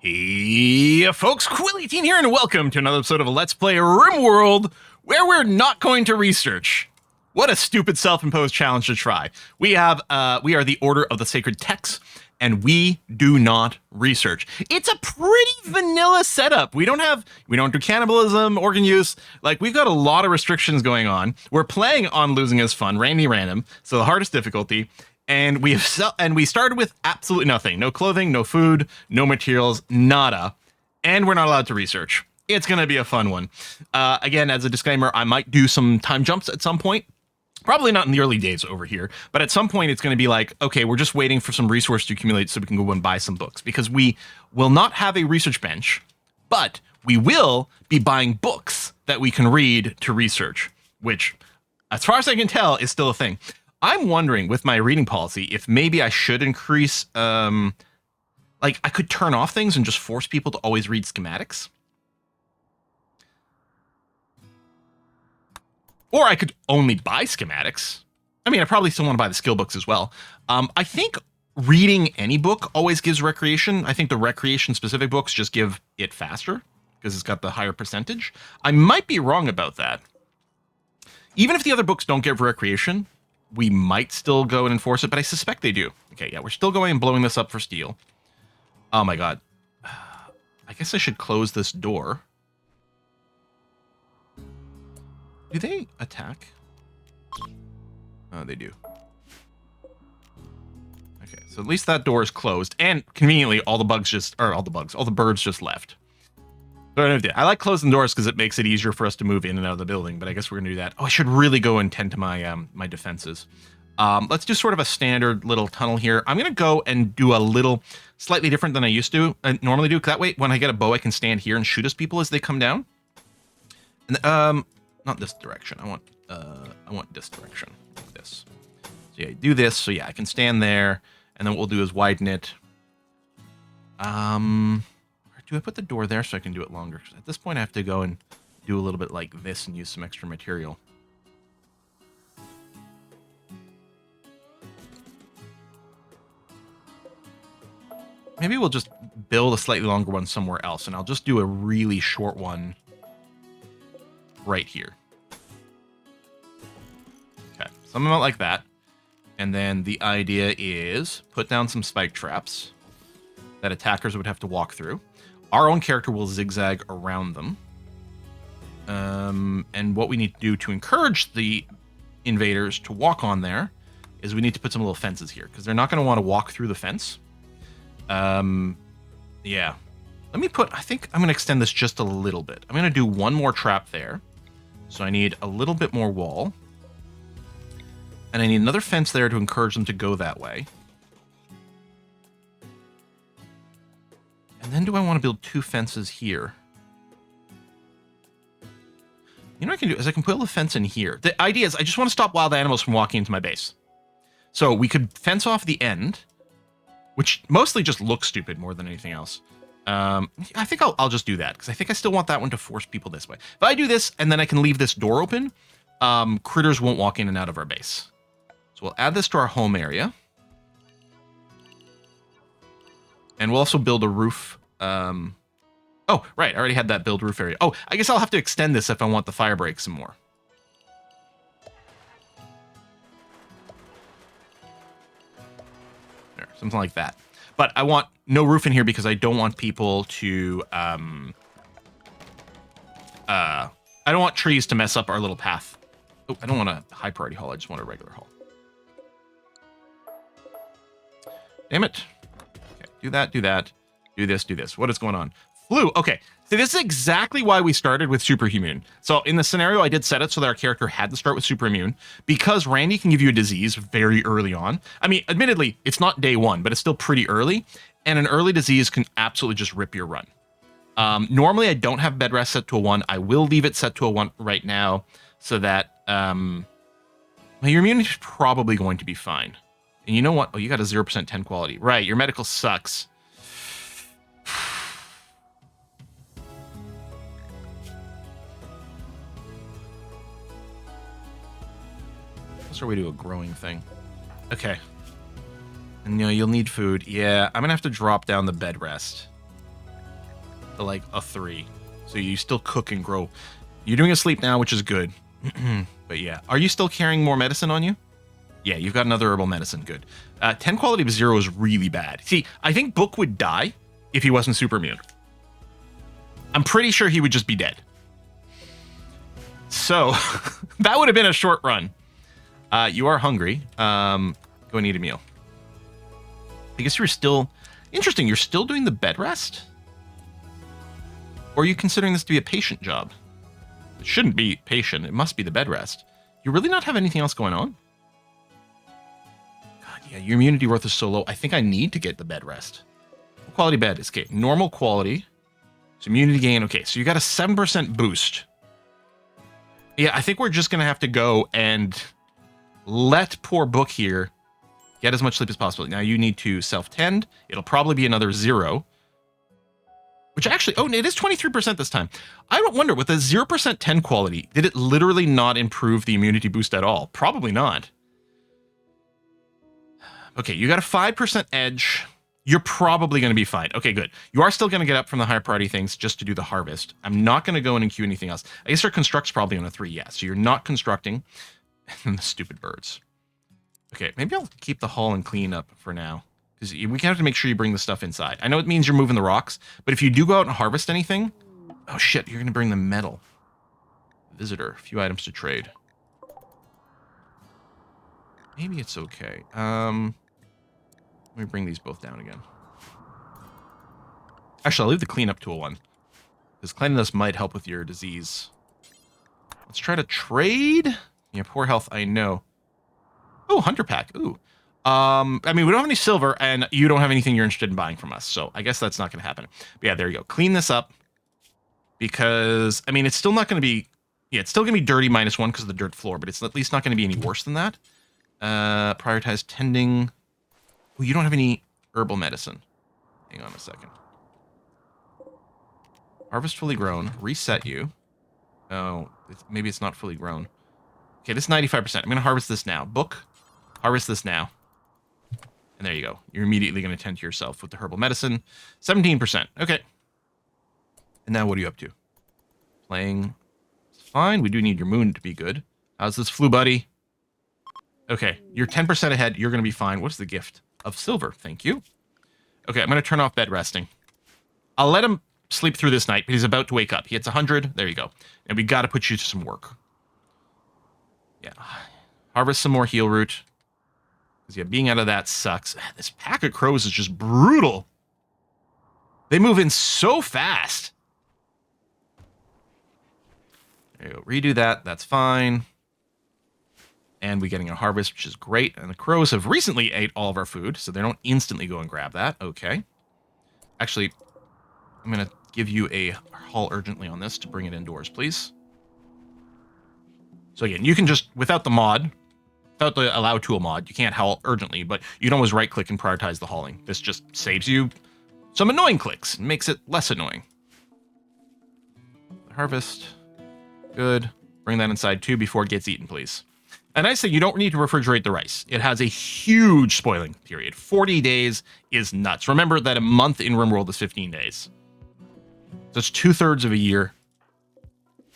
Hey, folks, Quill18 here, and welcome to another episode of Let's Play RimWorld, where we're not going to research. What a stupid self-imposed challenge to try. We are the Order of the Sacred Texts, and we do not research. It's a pretty vanilla setup. We don't do cannibalism, organ use. Like, we've got a lot of restrictions going on. We're playing on losing as fun, Randy Random, so the hardest difficulty. And we started with absolutely nothing. No clothing, no food, no materials, nada. And we're not allowed to research. It's going to be a fun one. Again, as a disclaimer, I might do some time jumps at some point. Probably not in the early days over here. But at some point, it's going to be like, okay, we're just waiting for some resource to accumulate so we can go and buy some books. Because we will not have a research bench, but we will be buying books that we can read to research. Which, as far as I can tell, is still a thing. I'm wondering with my reading policy if maybe I should increase, like I could turn off things and just force people to always read schematics. Or I could only buy schematics. I mean, I probably still want to buy the skill books as well. I think reading any book always gives recreation. I think the recreation specific books just give it faster because it's got the higher percentage. I might be wrong about that. Even if the other books don't give recreation, we might still go and enforce it, but I suspect they do. Okay, yeah, we're still going and blowing this up for steel. Oh my god. I guess I should close this door. Do they attack? Oh, they do. Okay, so at least that door is closed, and conveniently, all the birds just left. So I like closing doors because it makes it easier for us to move in and out of the building, but I guess we're going to do that. Oh, I should really go and tend to my my defenses. Let's do sort of a standard little tunnel here. I'm going to go and do a little slightly different than I used to normally do. That way, when I get a bow, I can stand here and shoot as people as they come down. And not this direction. I want this direction. Like this. So yeah, do this. So yeah, I can stand there, and then what we'll do is widen it. Do I put the door there so I can do it longer? 'Cause at this point, I have to go and do a little bit like this and use some extra material. Maybe we'll just build a slightly longer one somewhere else, and I'll just do a really short one right here. Okay, something about like that. And then the idea is put down some spike traps that attackers would have to walk through. Our own character will zigzag around them. And what we need to do to encourage the invaders to walk on there is we need to put some little fences here, because they're not going to want to walk through the fence. Yeah. I think I'm going to extend this just a little bit. I'm going to do one more trap there. So I need a little bit more wall. And I need another fence there to encourage them to go that way. And then do I want to build two fences here? You know what I can do is I can put a fence in here. The idea is I just want to stop wild animals from walking into my base. So we could fence off the end, which mostly just looks stupid more than anything else. I think I'll just do that because I think I still want that one to force people this way. If I do this and then I can leave this door open, critters won't walk in and out of our base. So we'll add this to our home area. And we'll also build a roof. Oh, right. I already had that build roof area. Oh, I guess I'll have to extend this if I want the fire break some more. There, something like that. But I want no roof in here because I don't want people to... I don't want trees to mess up our little path. Oh, I don't want a high priority hall. I just want a regular hall. Damn it. Do that, do that, do this. What is going on? Flu. Okay. So this is exactly why we started with Superhuman. So in the scenario, I did set it so that our character had to start with Superimmune because Randy can give you a disease very early on. I mean, admittedly, it's not day one, but it's still pretty early. And an early disease can absolutely just rip your run. Normally, I don't have bed rest set to a 1. I will leave it set to a 1 right now so that your immunity is probably going to be fine. And you know what? Oh, you got a 0% 10 quality. Right, your medical sucks. What's our way to a growing thing? Okay. And, you'll need food. Yeah, I'm going to have to drop down the bed rest. to like a 3. So you still cook and grow. You're doing a sleep now, which is good. But yeah, are you still carrying more medicine on you? Yeah, you've got another herbal medicine. Good. 10 quality of 0 is really bad. See, I think Book would die if he wasn't super immune. I'm pretty sure he would just be dead. So that would have been a short run. You are hungry. Go and eat a meal. I guess you're still... Interesting, you're still doing the bed rest? Or are you considering this to be a patient job? It shouldn't be patient. It must be the bed rest. You really not have anything else going on? God, yeah, your immunity worth is so low. I think I need to get the bed rest. What quality bed is okay. Normal quality. So immunity gain. Okay, so you got a 7% boost. Yeah, I think we're just going to have to go and let poor Book here get as much sleep as possible. Now you need to self-tend. It'll probably be another 0. Which actually, oh, it is 23% this time. I don't wonder, with a 0% 10 quality, did it literally not improve the immunity boost at all? Probably not. Okay, you got a 5% edge. You're probably going to be fine. Okay, good. You are still going to get up from the higher priority things just to do the harvest. I'm not going to go in and queue anything else. I guess our construct's probably on a 3, yeah. So you're not constructing. And the stupid birds. Okay, maybe I'll keep the haul and clean up for now. Because we have to make sure you bring the stuff inside. I know it means you're moving the rocks, but if you do go out and harvest anything... Oh shit, you're going to bring the metal. Visitor, a few items to trade. Maybe it's okay. Let me bring these both down again. Actually, I'll leave the cleanup tool one. Because cleanliness might help with your disease. Let's try to trade. Yeah, poor health, I know. Oh, hunter pack. Ooh. I mean, we don't have any silver, and you don't have anything you're interested in buying from us, so I guess that's not going to happen. But yeah, there you go. Clean this up, because, I mean, it's still not going to be... Yeah, it's still going to be dirty -1 because of the dirt floor, but it's at least not going to be any worse than that. Prioritize tending... Oh, you don't have any herbal medicine. Hang on a second. Harvest fully grown. Reset you. Oh, maybe it's not fully grown. Okay, this is 95%. I'm going to harvest this now. Book. Harvest this now. And there you go. You're immediately going to tend to yourself with the herbal medicine. 17%. Okay. And now what are you up to? Playing. It's fine. We do need your moon to be good. How's this flu, buddy? Okay. You're 10% ahead. You're going to be fine. What's the gift? Of silver. Thank you. Okay, I'm going to turn off bed resting. I'll let him sleep through this night, but he's about to wake up. He hits 100. There you go. And we got to put you to some work. Yeah. Harvest some more heal root. Because, yeah, being out of that sucks. This pack of crows is just brutal. They move in so fast. There you go. Redo that. That's fine. And we're getting a harvest, which is great. And the crows have recently ate all of our food, so they don't instantly go and grab that. Okay. Actually, I'm going to give you a haul urgently on this to bring it indoors, please. So again, you can just, without the mod, without the allow tool mod, you can't haul urgently, but you can always right-click and prioritize the hauling. This just saves you some annoying clicks and makes it less annoying. Harvest. Good. Bring that inside too before it gets eaten, please. And I say you don't need to refrigerate the rice. It has a huge spoiling period. 40 days is nuts. Remember that a month in RimWorld is 15 days. So it's 2/3 of a year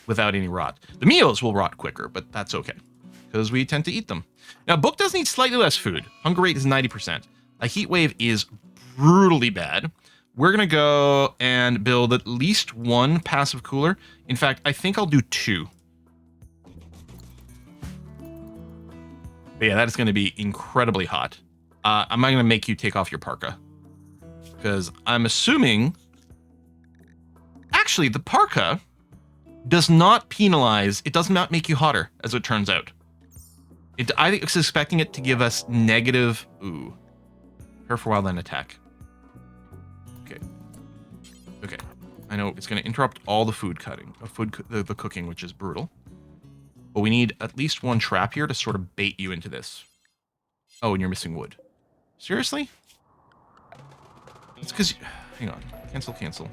without any rot. The meals will rot quicker, but that's okay because we tend to eat them. Now, Book does need slightly less food. Hunger rate is 90%. A heat wave is brutally bad. We're going to go and build at least 1 passive cooler. In fact, I think I'll do 2. But yeah, that is going to be incredibly hot. I'm not going to make you take off your parka. Because I'm assuming... Actually, the parka does not penalize... It does not make you hotter, as it turns out. I was expecting it to give us negative... Ooh. Prepare for wildland attack. Okay. Okay. I know it's going to interrupt all the food cutting. The cooking, which is brutal. But we need at least 1 trap here to sort of bait you into this. Oh, and you're missing wood. Seriously? It's because... Hang on. Cancel, cancel.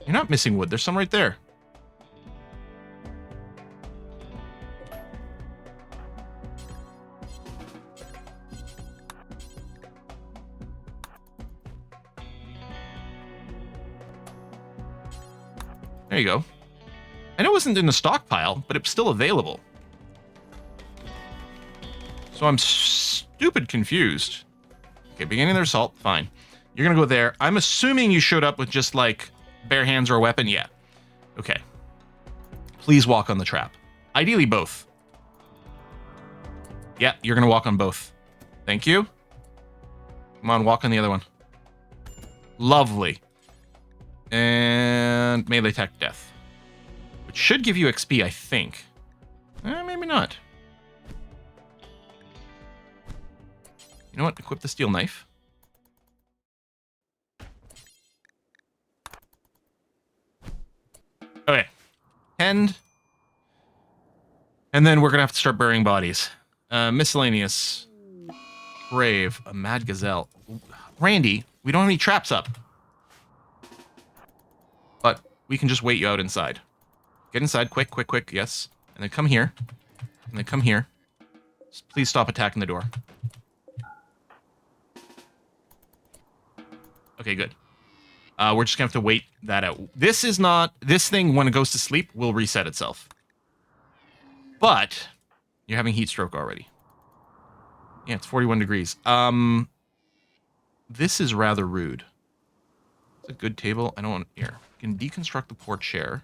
You're not missing wood. There's some right there. There you go. I know it wasn't in the stockpile, but it's still available. So I'm stupid confused. Okay, beginning their assault, fine. You're gonna go there. I'm assuming you showed up with just like bare hands or a weapon. Yeah. Okay. Please walk on the trap. Ideally both. Yeah, you're gonna walk on both. Thank you. Come on, walk on the other one. Lovely. And melee attack death. Which should give you XP, I think. Maybe not. You know what? Equip the steel knife. Okay. And then we're going to have to start burying bodies. Miscellaneous. Brave. A mad gazelle. Randy, we don't have any traps up. But we can just wait you out inside. Get inside. Quick, quick, quick. Yes. And then come here. And then come here. Please stop attacking the door. Okay, good. We're just going to have to wait that out. This is not... This thing, when it goes to sleep, will reset itself. But you're having heat stroke already. Yeah, it's 41 degrees. This is rather rude. It's a good table. I don't want... Here. We can deconstruct the poor chair.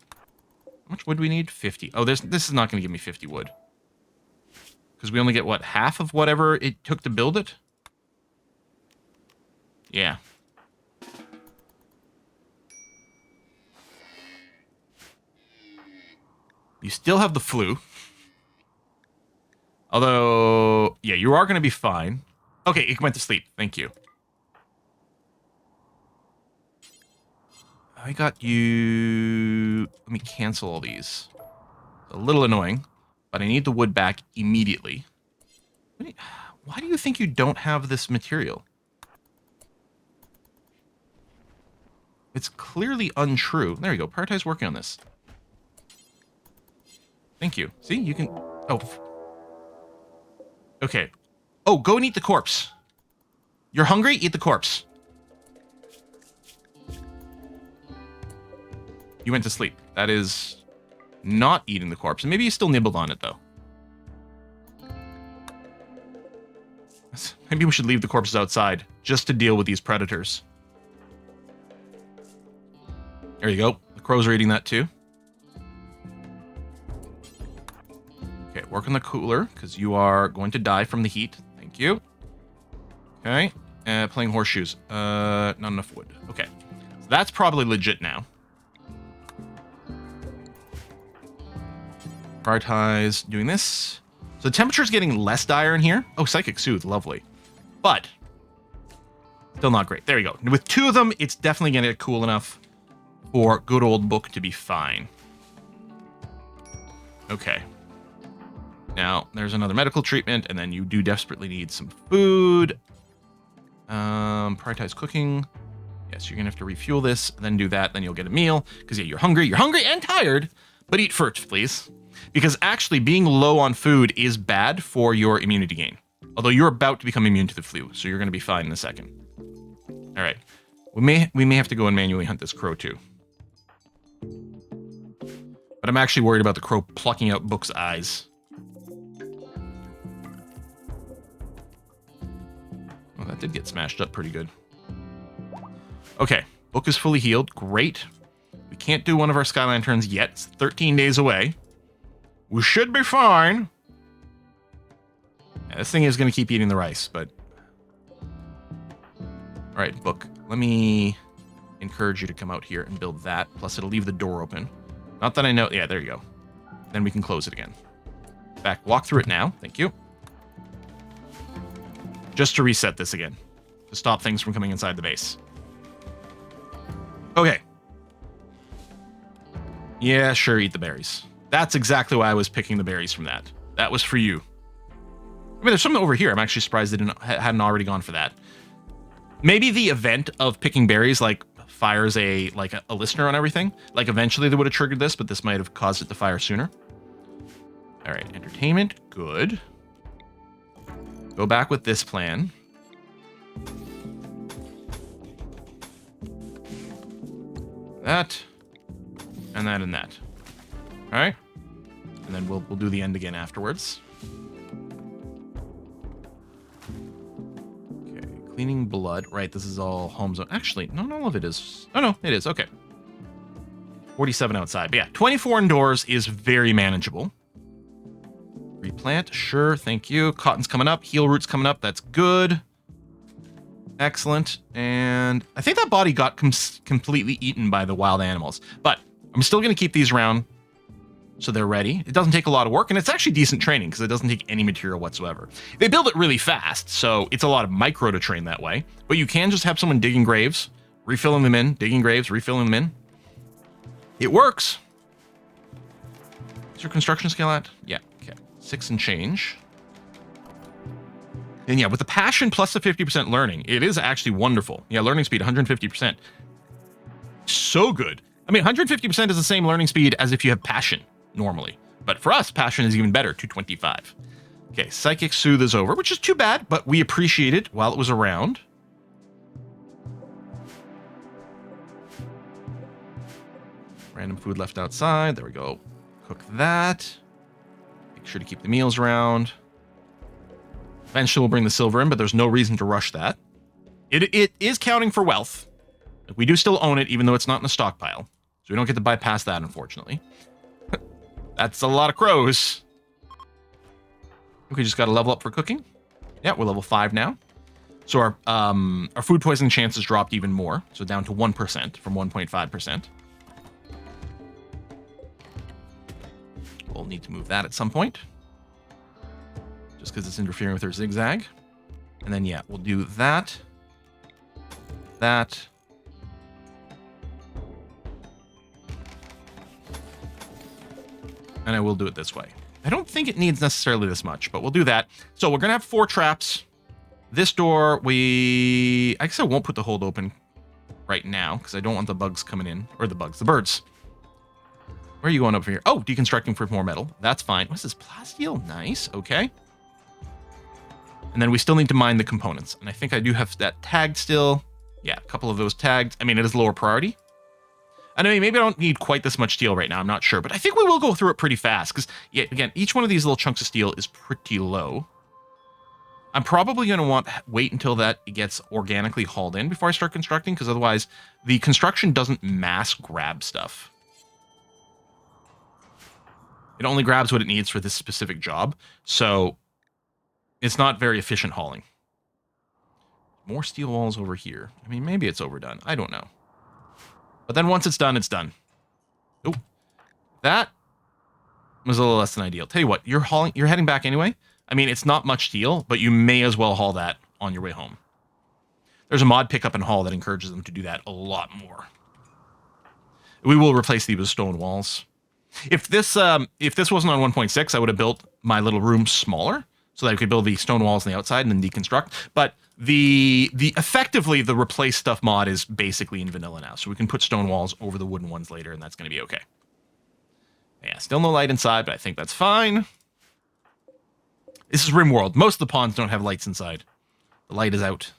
How much wood do we need? 50. Oh, this is not going to give me 50 wood. Because we only get, what, half of whatever it took to build it? Yeah. You still have the flu. Although, yeah, you are going to be fine. Okay, it went to sleep. Thank you. I got you... Let me cancel all these. It's a little annoying, but I need the wood back immediately. Why do you think you don't have this material? It's clearly untrue. There you go. Prioritize working on this. Thank you. See, you can... Oh. Okay. Oh, go and eat the corpse. You're hungry? Eat the corpse. You went to sleep. That is not eating the corpse. And maybe you still nibbled on it, though. Maybe we should leave the corpses outside just to deal with these predators. There you go. The crows are eating that, too. Okay, work on the cooler, because you are going to die from the heat. Thank you. Okay. Playing horseshoes. Not enough wood. Okay. So that's probably legit now. Prioritize doing this. So the temperature's getting less dire in here. Oh, Psychic Soothe. Lovely. But still not great. There you go. With two of them, it's definitely going to get cool enough for good old book to be fine. Okay. Now, there's another medical treatment, and then you do desperately need some food. Prioritize cooking. Yes, you're going to have to refuel this, then do that, then you'll get a meal. Because, yeah, you're hungry and tired, but eat first, please. Because actually, being low on food is bad for your immunity gain. Although you're about to become immune to the flu, so you're going to be fine in a second. All right. We may have to go and manually hunt this crow, too. But I'm actually worried about the crow plucking out Book's eyes. Well, that did get smashed up pretty good. Okay, Book is fully healed. Great. We can't do one of our Sky Lanterns yet. It's 13 days away. We should be fine. Yeah, this thing is going to keep eating the rice, but... All right, Book. Let me encourage you to come out here and build that. Plus, it'll leave the door open. Not that I know... Yeah, there you go. Then we can close it again. Back, walk through it now. Thank you. Just to reset this again. To stop things from coming inside the base. Okay. Yeah, sure, eat the berries. That's exactly why I was picking the berries from that. That was for you. I mean, there's something over here. I'm actually surprised they hadn't already gone for that. Maybe the event of picking berries, like, fires a listener on everything. Like, eventually they would have triggered this, but this might have caused it to fire sooner. All right, entertainment. Good. Go back with this plan. That. and that and that. All right, and then we'll do the end again afterwards. Okay, cleaning blood. Right, this is all home zone. Actually, not all of it is. Oh no, it is. Okay. 47 outside. But yeah, 24 indoors is very manageable. Replant, sure, thank you. Cotton's coming up. Heel root's coming up. That's good. Excellent. And I think that body got completely eaten by the wild animals. But I'm still going to keep these around so they're ready. It doesn't take a lot of work, and it's actually decent training because it doesn't take any material whatsoever. They build it really fast, so it's a lot of micro to train that way. But you can just have someone digging graves, refilling them in, digging graves, refilling them in. It works. Is your construction skill at? Yeah, okay. 6 and change. And yeah, with the passion plus the 50% learning, it is actually wonderful. Yeah, learning speed, 150%. So good. I mean, 150% is the same learning speed as if you have passion normally. But for us, passion is even better, 225. Okay, Psychic Soothe is over, which is too bad, but we appreciate it while it was around. Random food left outside. There we go. Cook that. Make sure to keep the meals around. Eventually we'll bring the silver in, but there's no reason to rush that. It is counting for wealth. We do still own it, even though it's not in the stockpile. So we don't get to bypass that, unfortunately. That's a lot of crows. We just got to level up for cooking. Yeah, we're level 5 now. So our food poisoning chances dropped even more. So down to 1% from 1.5%. We'll need to move that at some point. Just because it's interfering with our zigzag. And then, yeah, we'll do that. That. And I will do it this way. I don't think it needs necessarily this much, but we'll do that. So we're going to have 4 traps. This door, I guess I won't put the hold open right now because I don't want the bugs coming in. Or the birds. Where are you going over here? Oh, deconstructing for more metal. That's fine. What's this? Plasteel? Nice. Okay. And then we still need to mine the components. And I think I do have that tagged still. Yeah, a couple of those tagged. I mean, it is lower priority. I mean, maybe I don't need quite this much steel right now. I'm not sure. But I think we will go through it pretty fast. Because, yeah, again, each one of these little chunks of steel is pretty low. I'm probably going to wait until that gets organically hauled in before I start constructing. Because otherwise, the construction doesn't mass grab stuff. It only grabs what it needs for this specific job. So it's not very efficient hauling. More steel walls over here. I mean, maybe it's overdone. I don't know. But then once it's done, it's done. Oh, that was a little less than ideal. Tell you what, you're heading back anyway. I mean, it's not much steel, but you may as well haul that on your way home. There's a mod pickup and haul that encourages them to do that a lot more. We will replace these with stone walls. If this wasn't on 1.6, I would have built my little room smaller so that I could build the stone walls on the outside and then deconstruct. But effectively the replace stuff mod is basically in vanilla now, so we can put stone walls over the wooden ones later, and that's going to be okay. Yeah, still no light inside, but I think that's fine. This is RimWorld. Most of the ponds don't have lights inside. The light is out.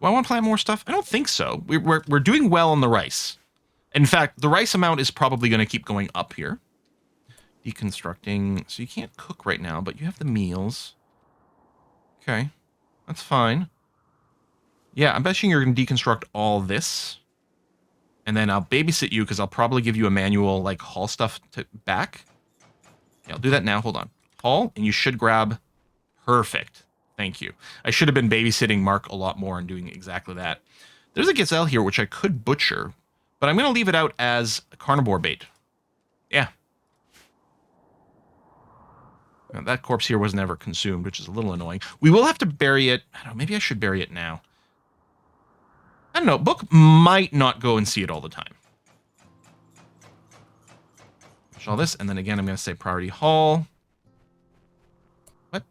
Do I want to plant more stuff? I don't think so. We're doing well on the rice. In fact, the rice amount is probably going to keep going up here. Deconstructing. So you can't cook right now, but you have the meals. Okay. That's fine. Yeah, I'm betting you're going to deconstruct all this. And then I'll babysit you because I'll probably give you a manual, like, haul stuff back. Yeah, I'll do that now. Hold on. Haul, and you should grab... Perfect. Thank you. I should have been babysitting Mark a lot more and doing exactly that. There's a gazelle here, which I could butcher. But I'm going to leave it out as carnivore bait. Yeah. Now, that corpse here was never consumed, which is a little annoying. We will have to bury it. I don't know, maybe I should bury it now. I don't know. Book might not go and see it all the time. Finish all this, and then again, I'm going to say priority haul. What?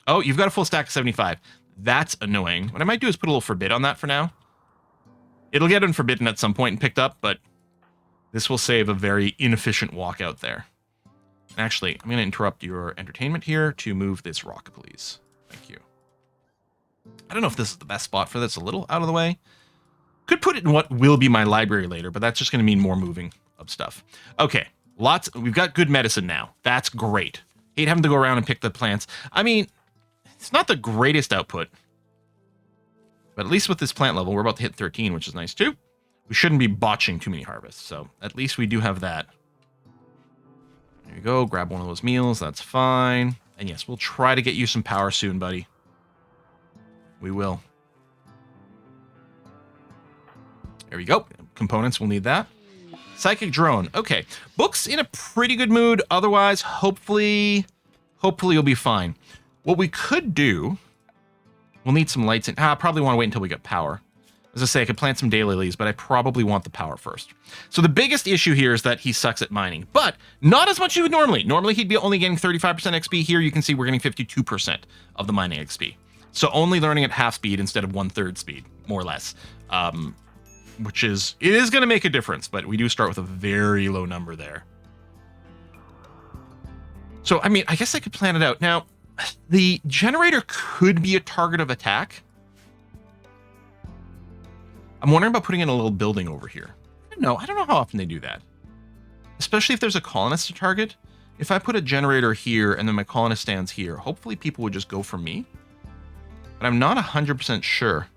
Oh, you've got a full stack of 75. That's annoying. What I might do is put a little forbid on that for now. It'll get unforbidden at some point and picked up, but this will save a very inefficient walk out there. Actually, I'm going to interrupt your entertainment here to move this rock, please. Thank you. I don't know if this is the best spot for this. A little out of the way. Could put it in what will be my library later, but that's just going to mean more moving of stuff. Okay, we've got good medicine now. That's great. Hate having to go around and pick the plants. I mean, it's not the greatest output. But at least with this plant level, we're about to hit 13, which is nice too. We shouldn't be botching too many harvests, so at least we do have that. There you go, grab one of those meals, that's fine. And yes, we'll try to get you some power soon, buddy. We will. There we go. Components, we'll need that. Psychic drone. Okay. Book's in a pretty good mood. Otherwise, hopefully you'll be fine. What we could do, we'll need some lights in. I probably want to wait until we get power. As I say, I could plant some daylilies, but I probably want the power first. So the biggest issue here is that he sucks at mining, but not as much as he would normally. Normally, he'd be only getting 35% XP. Here, you can see we're getting 52% of the mining XP. So only learning at half speed instead of 1/3 speed, more or less. Which is, it is going to make a difference, but we do start with a very low number there. So, I mean, I guess I could plan it out. Now, the generator could be a target of attack. I'm wondering about putting in a little building over here. I don't know how often they do that. Especially if there's a colonist to target. If I put a generator here and then my colonist stands here, hopefully people would just go for me. But I'm not 100% sure.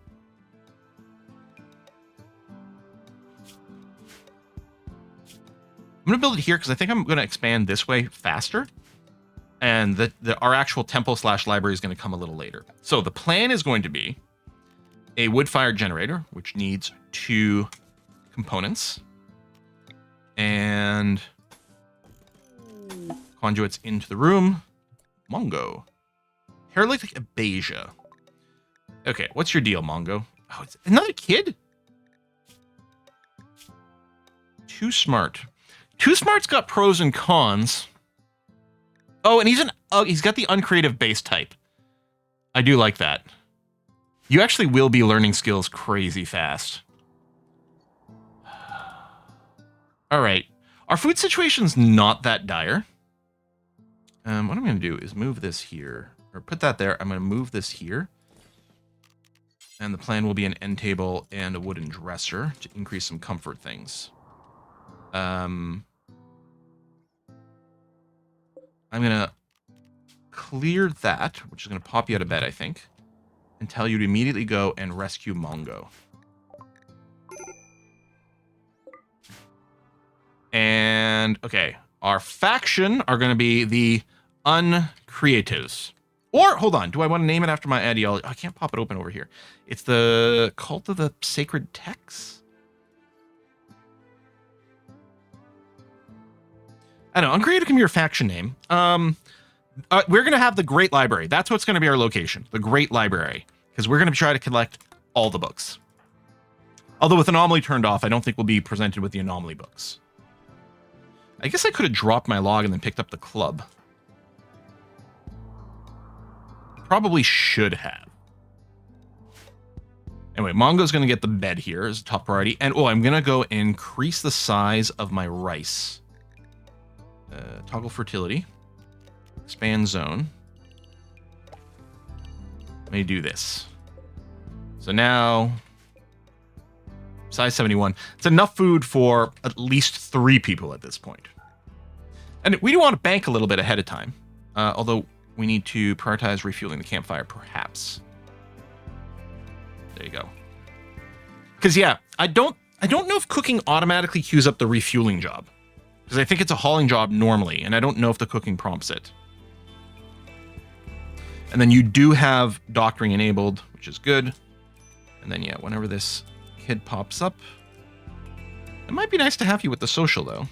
I'm going to build it here because I think I'm going to expand this way faster. And our actual temple / library is going to come a little later. So the plan is going to be a wood-fired generator, which needs 2 components. And conduits into the room. Mongo. Paralytic Abasia. Okay, what's your deal, Mongo? Oh, it's another kid? Too smart. Too Smart's got pros and cons. Oh, and he's got the uncreative base type. I do like that. You actually will be learning skills crazy fast. All right. Our food situation's not that dire. What I'm going to do is move this here. Or put that there. I'm going to move this here. And the plan will be an end table and a wooden dresser to increase some comfort things. I'm going to clear that, which is going to pop you out of bed, I think, and tell you to immediately go and rescue Mongo. And, okay, our faction are going to be the Uncreatives. Or, hold on, do I want to name it after my ideology? I can't pop it open over here. It's the Cult of the Sacred Texts? I don't know, Uncreative can be your faction name. We're going to have the Great Library. That's what's going to be our location, the Great Library, because we're going to try to collect all the books. Although with Anomaly turned off, I don't think we'll be presented with the Anomaly books. I guess I could have dropped my log and then picked up the club. Probably should have. Anyway, Mongo's going to get the bed here as a top priority. And, I'm going to go increase the size of my rice. Toggle fertility. Expand zone. Let me do this. So now, size 71. It's enough food for at least 3 people at this point. And we do want to bank a little bit ahead of time. Although we need to prioritize refueling the campfire, perhaps. There you go. Because yeah, I don't know if cooking automatically queues up the refueling job. Because I think it's a hauling job normally, and I don't know if the cooking prompts it. And then you do have doctoring enabled, which is good. And then, yeah, whenever this kid pops up, it might be nice to have you with the social, though.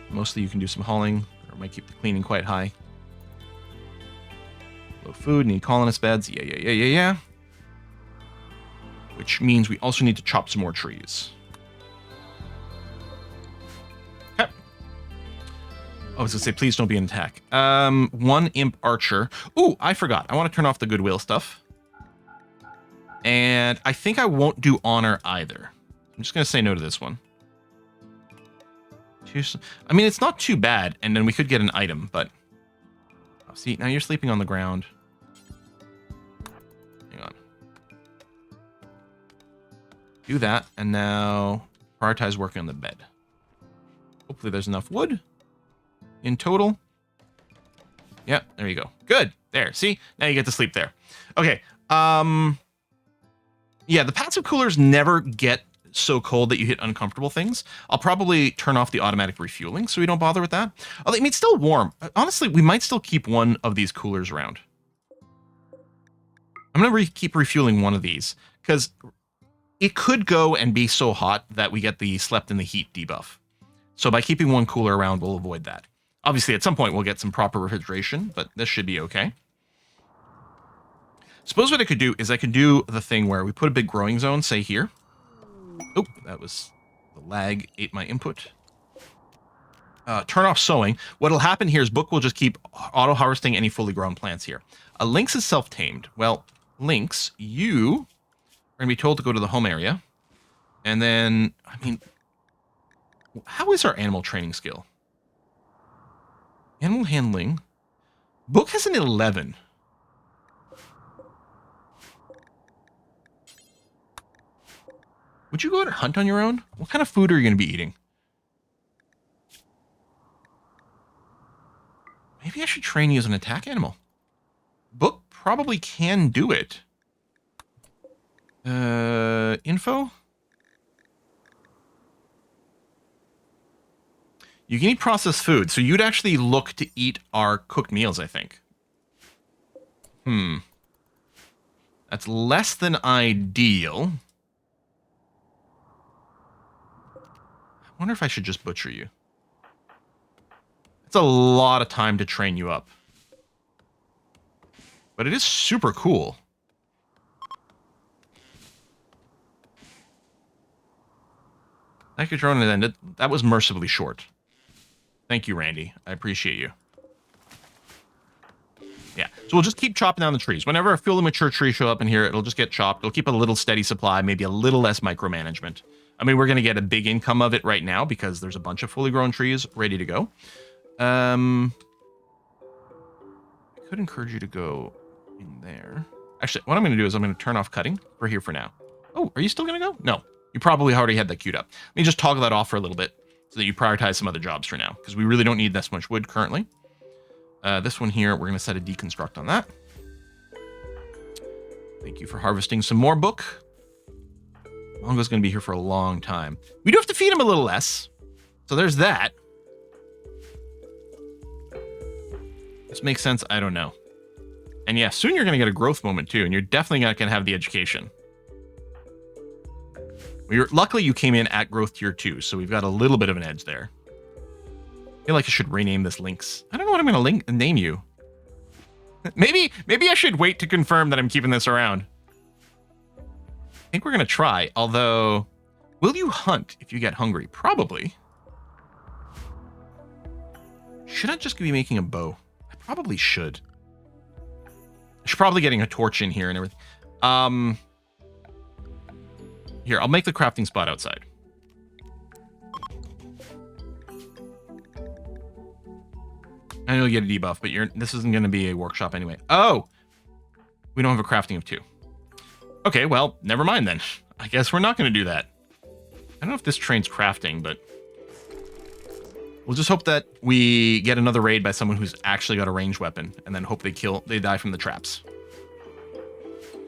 Mostly you can do some hauling, or it might keep the cleaning quite high. Low food, need colonist beds. Yeah. Which means we also need to chop some more trees. Okay. I was going to say, please don't be an attack. 1 imp archer. Ooh, I forgot. I want to turn off the goodwill stuff. And I think I won't do honor either. I'm just going to say no to this one. I mean, it's not too bad. And then we could get an item, but... Oh, see, now you're sleeping on the ground. Hang on. Do that, and now prioritize working on the bed. Hopefully there's enough wood in total. Yeah, there you go. Good. There. See? Now you get to sleep there. Okay. Yeah, the passive coolers never get so cold that you hit uncomfortable things. I'll probably turn off the automatic refueling so we don't bother with that. Although, I mean, it's still warm. Honestly, we might still keep one of these coolers around. I'm going to keep refueling one of these because it could go and be so hot that we get the slept in the heat debuff. So by keeping one cooler around, we'll avoid that. Obviously, at some point, we'll get some proper refrigeration, but this should be okay. Suppose what I could do is I could do the thing where we put a big growing zone, say here. Oh, that was the lag ate my input. Turn off sowing. What'll happen here is Book will just keep auto-harvesting any fully grown plants here. Lynx is self-tamed. Well, Lynx, you are going to be told to go to the home area. And then, I mean, how is our animal training skill? Animal handling. Book has an 11. Would you go out and hunt on your own? What kind of food are you going to be eating? Maybe I should train you as an attack animal. Book probably can do it. Info? You can eat processed food, so you'd actually look to eat our cooked meals, I think. That's less than ideal. I wonder if I should just butcher you. It's a lot of time to train you up. But it is super cool. That could drone it ended. That was mercifully short. Thank you, Randy. I appreciate you. Yeah, so we'll just keep chopping down the trees. Whenever a fully mature tree show up in here, it'll just get chopped. It'll keep a little steady supply, maybe a little less micromanagement. I mean, we're going to get a big income of it right now because there's a bunch of fully grown trees ready to go. I could encourage you to go in there. Actually, what I'm going to do is I'm going to turn off cutting for here for now. Oh, are you still going to go? No, you probably already had that queued up. Let me just toggle that off for a little bit so that you prioritize some other jobs for now because we really don't need this much wood currently. This one here, we're going to set a deconstruct on that. Thank you for harvesting some more Book. Mongo's going to be here for a long time. We do have to feed him a little less. So there's that. This makes sense? I don't know. And yeah, soon you're going to get a growth moment too, and you're definitely not going to have the education. Luckily, you came in at growth tier 2, so we've got a little bit of an edge there. I feel like I should rename this Lynx. I don't know what I'm going to name you. Maybe I should wait to confirm that I'm keeping this around. I think we're going to try, although... Will you hunt if you get hungry? Probably. Should I just be making a bow? I probably should. I should probably getting a torch in here and everything. Here, I'll make the crafting spot outside. I know you get a debuff, but this isn't going to be a workshop anyway. Oh! We don't have a crafting of 2. Okay, well, never mind then. I guess we're not going to do that. I don't know if this trains crafting, but... We'll just hope that we get another raid by someone who's actually got a ranged weapon, and then hope they die from the traps.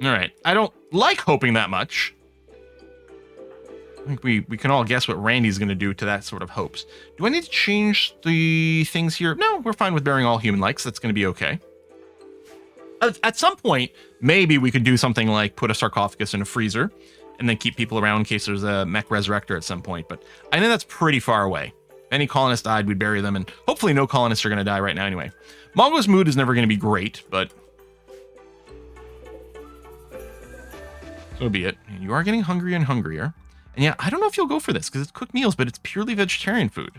Alright, I don't like hoping that much. I think we can all guess what Randy's going to do to that sort of hopes. Do I need to change the things here? No, we're fine with bearing all human likes. That's going to be okay. At some point, maybe we could do something like put a sarcophagus in a freezer and then keep people around in case there's a mech resurrector at some point. But I think that's pretty far away. If any colonists died, we'd bury them. And hopefully no colonists are going to die right now anyway. Mongo's mood is never going to be great, but... so be it. You are getting hungrier and hungrier. And yeah, I don't know if you'll go for this because it's cooked meals, but it's purely vegetarian food.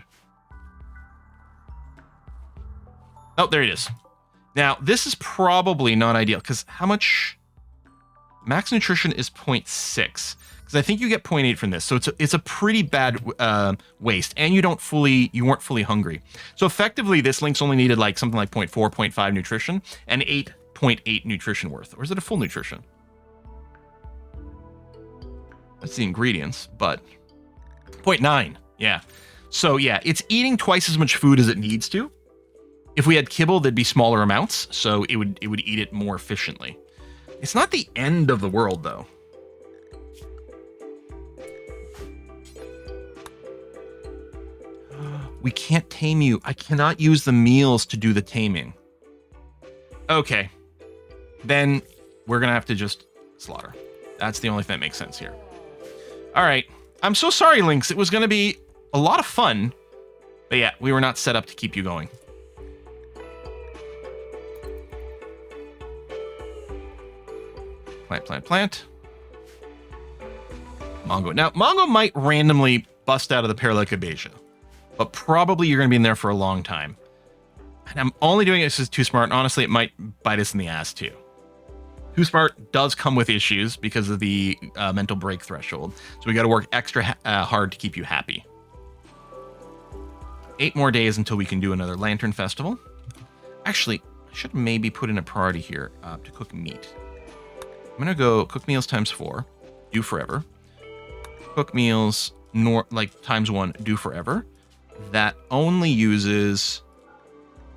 Oh, there it is. Now, this is probably not ideal because how much... Max nutrition is 0.6 because I think you get 0.8 from this. So it's a pretty bad waste and you weren't fully hungry. So effectively, this Lynx only needed like something like 0.4, 0.5 nutrition and 8.8 nutrition worth. Or is it a full nutrition? That's the ingredients, but 0.9. Yeah. So yeah, it's eating twice as much food as it needs to. If we had kibble, there'd be smaller amounts, so it would eat it more efficiently. It's not the end of the world, though. We can't tame you. I cannot use the meals to do the taming. Okay. Then we're going to have to just slaughter. That's the only thing that makes sense here. All right. I'm so sorry, Lynx. It was going to be a lot of fun. But yeah, we were not set up to keep you going. Plant, plant, plant. Mongo. Now, Mongo might randomly bust out of the Paralicabasia, but probably you're going to be in there for a long time. And I'm only doing it because it's too smart. And honestly, it might bite us in the ass too. Too smart does come with issues because of the mental break threshold. So we got to work extra hard to keep you happy. 8 more days until we can do another Lantern Festival. Actually, I should maybe put in a priority here to cook meat. I'm going to go cook meals times 4, do forever. Cook meals times 1, do forever. That only uses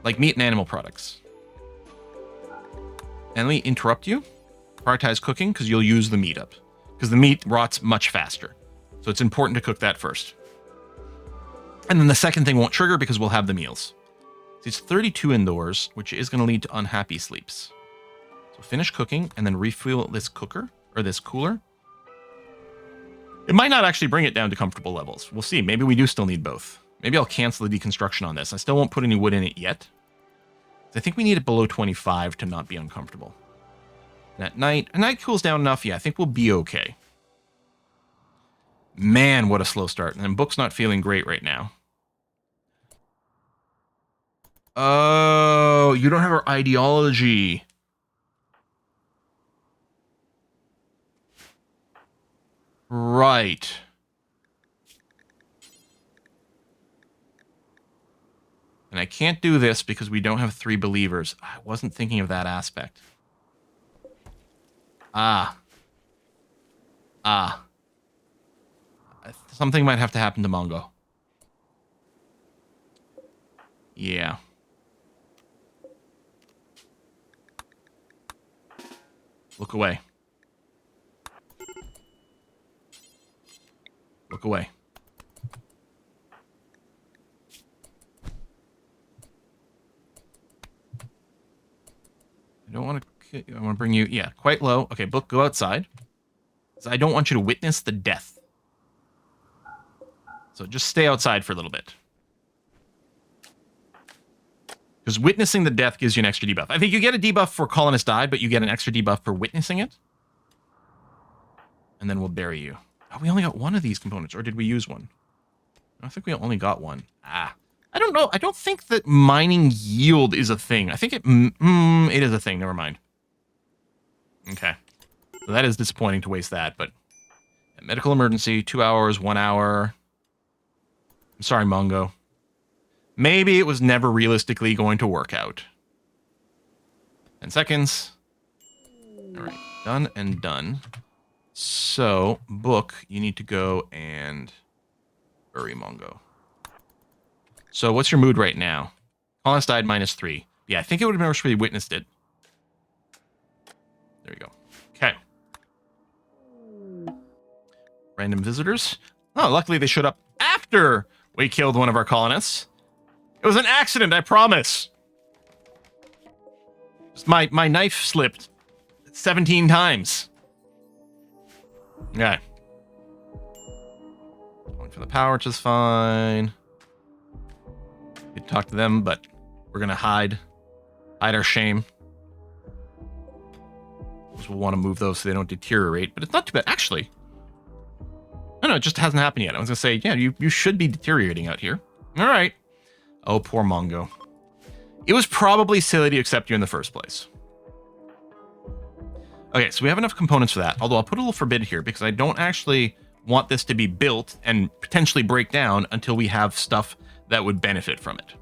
like meat and animal products. And let me interrupt you. Prioritize cooking because you'll use the meat up. Because the meat rots much faster. So it's important to cook that first. And then the second thing won't trigger because we'll have the meals. See, it's 32 indoors, which is going to lead to unhappy sleeps. So finish cooking and then refuel this cooker or this cooler. It might not actually bring it down to comfortable levels. We'll see. Maybe we do still need both. Maybe I'll cancel the deconstruction on this. I still won't put any wood in it yet. I think we need it below 25 to not be uncomfortable. And at night cools down enough. Yeah, I think we'll be okay. Man, what a slow start. And Book's not feeling great right now. Oh, you don't have our ideology. Right. And I can't do this because we don't have 3 believers. I wasn't thinking of that aspect. Something might have to happen to Mongo. Yeah. Look away. Look away. I don't want to... I want to bring you... Yeah, quite low. Okay, Book, go outside. So I don't want you to witness the death. So just stay outside for a little bit. Because witnessing the death gives you an extra debuff. I think you get a debuff for colonist died, but you get an extra debuff for witnessing it. And then we'll bury you. Oh, we only got 1 of these components, or did we use 1? I think we only got 1. I don't know. I don't think that mining yield is a thing. I think it is a thing. Never mind. Okay. So that is disappointing to waste that, but medical emergency, 2 hours, 1 hour. I'm sorry, Mongo. Maybe it was never realistically going to work out. 10 seconds. All right. Done and done. So, Book, you need to go and bury Mongo. So, what's your mood right now? Colonist died -3. Yeah, I think it would have been worse if we witnessed it. There you go. Okay. Random visitors. Oh, luckily they showed up after we killed one of our colonists. It was an accident, I promise. Just my knife slipped 17 times. Okay. Going for the power, which is fine. We could talk to them, but we're going to hide our shame. We'll want to move those so they don't deteriorate, but it's not too bad. Actually, no, it just hasn't happened yet. I was going to say, yeah, you should be deteriorating out here. All right. Oh, poor Mongo. It was probably silly to accept you in the first place. Okay, so we have enough components for that, although I'll put a little forbid here because I don't actually want this to be built and potentially break down until we have stuff that would benefit from it.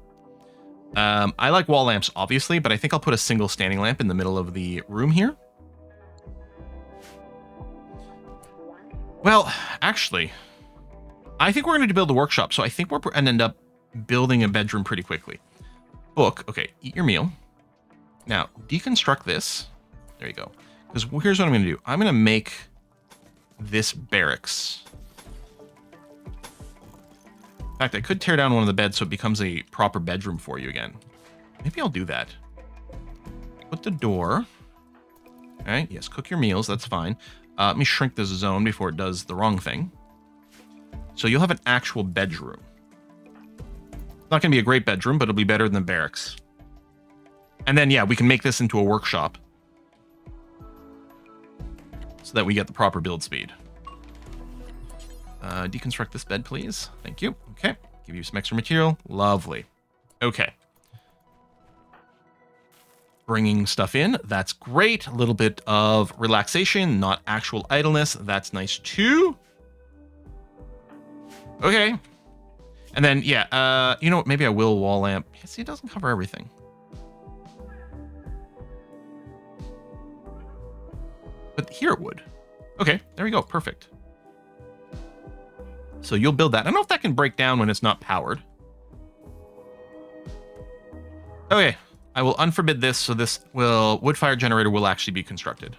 I like wall lamps, obviously, but I think I'll put a single standing lamp in the middle of the room here. Well, actually, I think we're going to build a workshop. So I think we're going to end up building a bedroom pretty quickly. Book. Okay, eat your meal. Now, deconstruct this. There you go. Because here's what I'm going to do. I'm going to make this barracks. In fact, I could tear down one of the beds so it becomes a proper bedroom for you again. Maybe I'll do that. Put the door. All right, yes, cook your meals. That's fine. Let me shrink this zone before it does the wrong thing. So you'll have an actual bedroom. It's not going to be a great bedroom, but it'll be better than the barracks. And then, yeah, we can make this into a workshop so that we get the proper build speed. Deconstruct this bed, please. Thank you. Okay. Give you some extra material. Lovely. Okay. Bringing stuff in. That's great. A little bit of relaxation, not actual idleness. That's nice too. Okay. And then, yeah, you know what? Maybe I will wall lamp. Yeah, see, it doesn't cover everything. But here it would. Okay, there we go. Perfect. So you'll build that. I don't know if that can break down when it's not powered. Okay, I will unforbid this, so this wood fire generator will actually be constructed.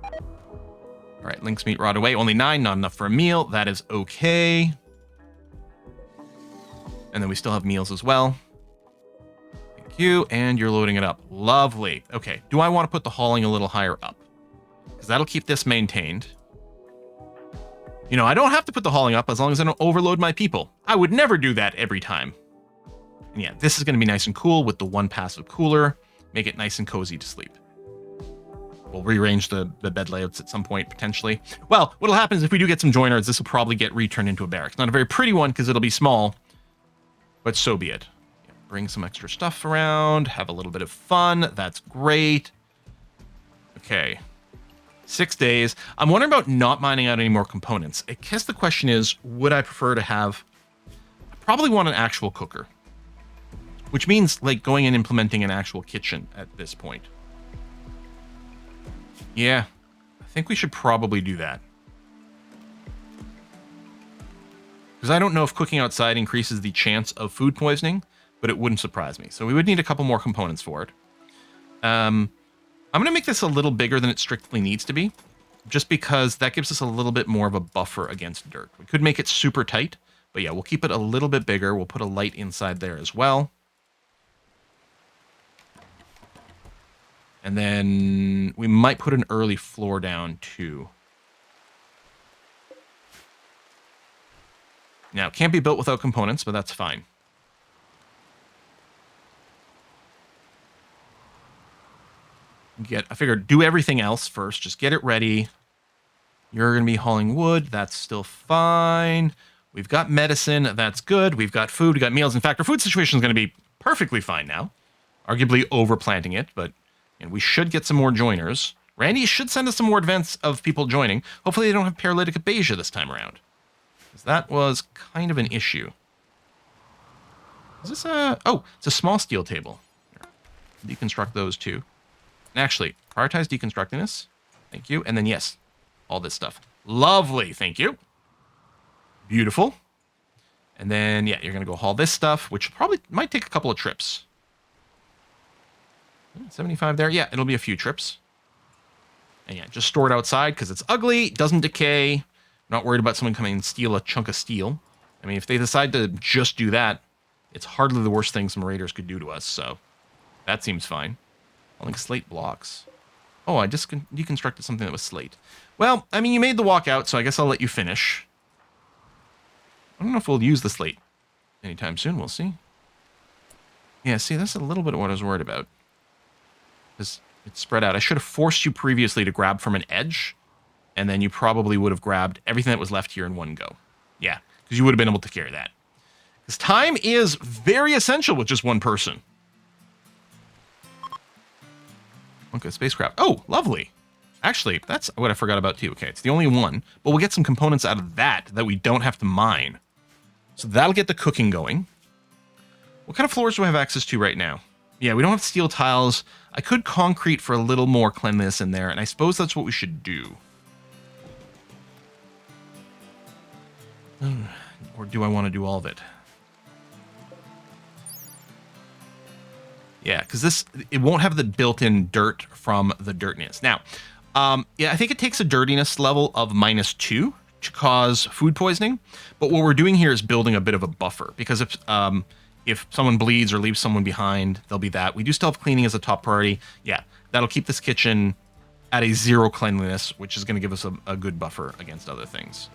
All right, Lynx meat rot away. Only 9, not enough for a meal. That is okay. And then we still have meals as well. Thank you, and you're loading it up. Lovely. Okay, do I want to put the hauling a little higher up? Because that'll keep this maintained. You know, I don't have to put the hauling up as long as I don't overload my people. I would never do that every time. And yeah, this is going to be nice and cool with the one passive cooler. Make it nice and cozy to sleep. We'll rearrange the bed layouts at some point, potentially. Well, what'll happen is if we do get some joiners, this will probably get returned into a barracks. Not a very pretty one because it'll be small, but so be it. Yeah, bring some extra stuff around, have a little bit of fun. That's great. Okay. 6 days. I'm wondering about not mining out any more components. I guess the question is, would I prefer to have... I probably want an actual cooker. Which means, like, going and implementing an actual kitchen at this point. Yeah. I think we should probably do that. Because I don't know if cooking outside increases the chance of food poisoning, but it wouldn't surprise me. So we would need a couple more components for it. I'm going to make this a little bigger than it strictly needs to be, just because that gives us a little bit more of a buffer against dirt. We could make it super tight, but yeah, we'll keep it a little bit bigger. We'll put a light inside there as well. And then we might put an early floor down too. Now, it can't be built without components, but that's fine. I figured do everything else first. Just get it ready. You're going to be hauling wood. That's still fine. We've got medicine. That's good. We've got food. We've got meals. In fact, our food situation is going to be perfectly fine now. Arguably overplanting it, but and we should get some more joiners. Randy should send us some more events of people joining. Hopefully they don't have paralytic aphasia this time around. Because that was kind of an issue. Is this a... Oh, it's a small steel table. Here. Deconstruct those too. And actually, prioritize deconstructing this. Thank you. And then, yes, all this stuff. Lovely. Thank you. Beautiful. And then, yeah, you're going to go haul this stuff, which probably might take a couple of trips. 75 there. Yeah, it'll be a few trips. And yeah, just store it outside because it's ugly. Doesn't decay. Not worried about someone coming and steal a chunk of steel. I mean, if they decide to just do that, it's hardly the worst thing some raiders could do to us. So that seems fine. I think slate blocks. Oh, I just deconstructed something that was slate. Well, I mean, you made the walkout, so I guess I'll let you finish. I don't know if we'll use the slate anytime soon. We'll see. Yeah, see, that's a little bit of what I was worried about. Because it's spread out. I should have forced you previously to grab from an edge, and then you probably would have grabbed everything that was left here in one go. Yeah, because you would have been able to carry that. Because time is very essential with just one person. Okay, spacecraft. Oh, lovely. Actually, that's what I forgot about too. Okay, it's the only one, but we'll get some components out of that we don't have to mine. So that'll get the cooking going. What kind of floors do I have access to right now? Yeah, we don't have steel tiles. I could concrete for a little more cleanliness in there, and I suppose that's what we should do. Or do I want to do all of it? Yeah, because it won't have the built-in dirt from the dirtiness. Now, yeah, I think it takes a dirtiness level of -2 to cause food poisoning. But what we're doing here is building a bit of a buffer, because if someone bleeds or leaves someone behind, there'll be that. We do still have cleaning as a top priority. Yeah, that'll keep this kitchen at a 0 cleanliness, which is going to give us a good buffer against other things.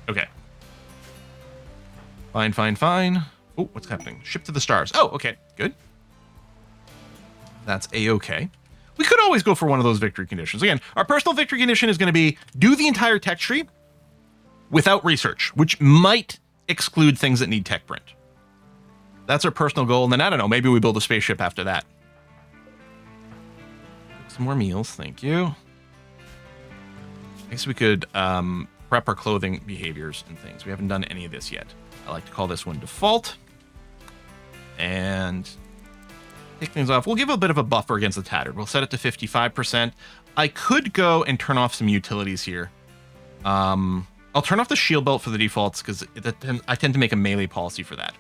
Okay. Fine, fine, fine. Oh, what's happening? Ship to the stars. Oh, okay, good. That's A-okay. We could always go for one of those victory conditions. Again, our personal victory condition is going to be do the entire tech tree without research, which might exclude things that need tech print. That's our personal goal. And then, I don't know, maybe we build a spaceship after that. Some more meals, thank you. I guess we could prep our clothing behaviors and things. We haven't done any of this yet. I like to call this one default. And take things off. We'll give a bit of a buffer against the tattered. We'll set it to 55%. I could go and turn off some utilities here. I'll turn off the shield belt for the defaults because I tend to make a melee policy for that.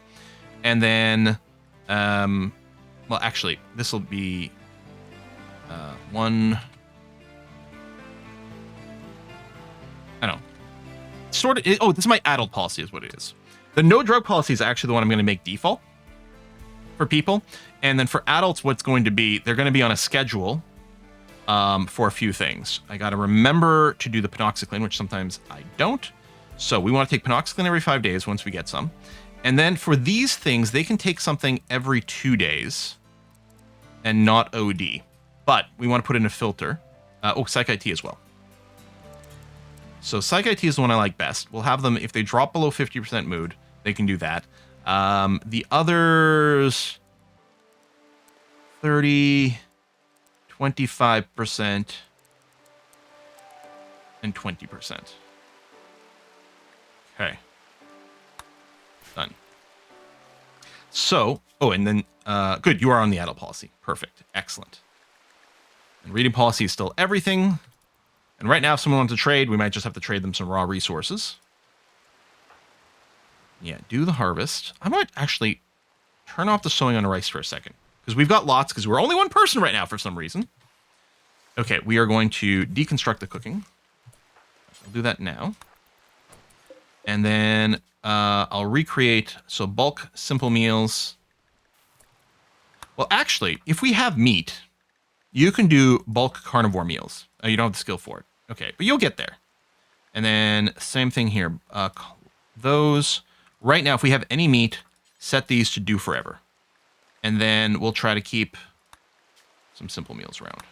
And then, well, actually, this will be one. I don't know. Sort of. Oh, this is my adult policy, is what it is. The no drug policy is actually the one I'm going to make default for people. And then for adults, what's going to be, they're going to be on a schedule for a few things. I got to remember to do the panoxycline, which sometimes I don't. So we want to take panoxycline every 5 days once we get some. And then for these things, they can take something every 2 days and not OD. But we want to put in a filter. Psych IT as well. So Psych IT is the one I like best. We'll have them, if they drop below 50% mood, they can do that. The others, 30, 25%, and 20%. Okay. Done. So, oh, and then, good, you are on the adult policy. Perfect. Excellent. And reading policy is still everything. And right now, if someone wants to trade, we might just have to trade them some raw resources. Yeah, do the harvest. I might actually turn off the sowing on rice for a second, because we've got lots, because we're only one person right now for some reason. Okay, we are going to deconstruct the cooking. I'll do that now. And then I'll recreate, so bulk simple meals. Well, actually, if we have meat, you can do bulk carnivore meals. You don't have the skill for it. Okay, but you'll get there. And then same thing here. Those, right now, if we have any meat, set these to do forever. And then we'll try to keep some simple meals around.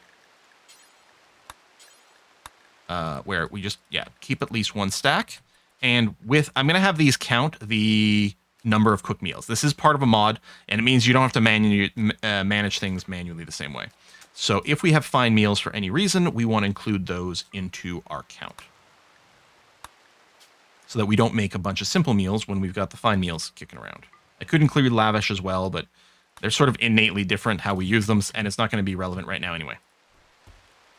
Where we just, yeah, keep at least one stack. And with, I'm going to have these count the number of cooked meals. This is part of a mod, and it means you don't have to manage things manually the same way. So if we have fine meals for any reason, we want to include those into our count, so that we don't make a bunch of simple meals when we've got the fine meals kicking around. I could include lavish as well, but they're sort of innately different how we use them, and it's not going to be relevant right now anyway.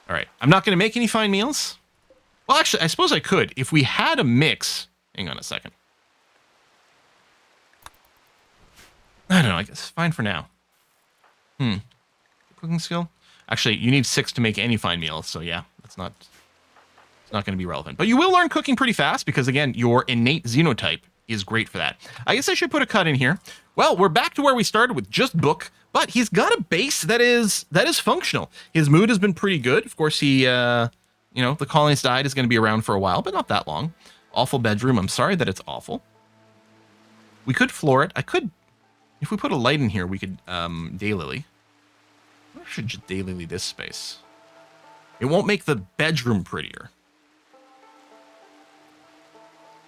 All right, I'm not going to make any fine meals. Well, actually, I suppose I could. If we had a mix... Hang on a second. I don't know, I guess fine for now. Cooking skill? Actually, you need 6 to make any fine meals, so yeah, it's not going to be relevant. But you will learn cooking pretty fast, because again, your innate xenotype is great for that. I guess I should put a cut in here. Well, we're back to where we started with just book, but he's got a base that is functional. His mood has been pretty good. Of course, he, you know, the colonist died is going to be around for a while, but not that long. Awful bedroom. I'm sorry that it's awful. We could floor it. I could, if we put a light in here, we could daylily. I should just daylily this space. It won't make the bedroom prettier.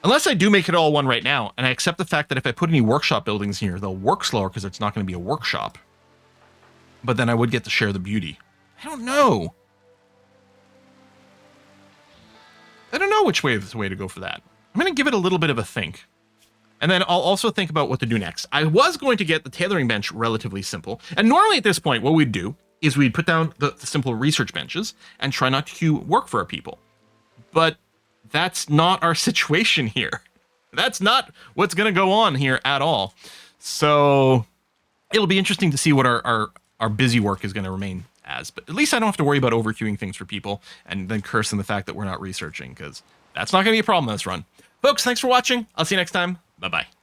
Unless I do make it all one right now, and I accept the fact that if I put any workshop buildings here, they'll work slower because it's not going to be a workshop. But then I would get to share the beauty. I don't know. I don't know which way is the way to go for that. I'm going to give it a little bit of a think. And then I'll also think about what to do next. I was going to get the tailoring bench relatively simple. And normally at this point, what we'd do is we'd put down the simple research benches and try not to work for our people. But that's not our situation here. That's not what's going to go on here at all. So it'll be interesting to see what our busy work is going to remain as. But at least I don't have to worry about overqueuing things for people and then cursing the fact that we're not researching, because that's not going to be a problem in this run. Folks, thanks for watching. I'll see you next time. Bye-bye.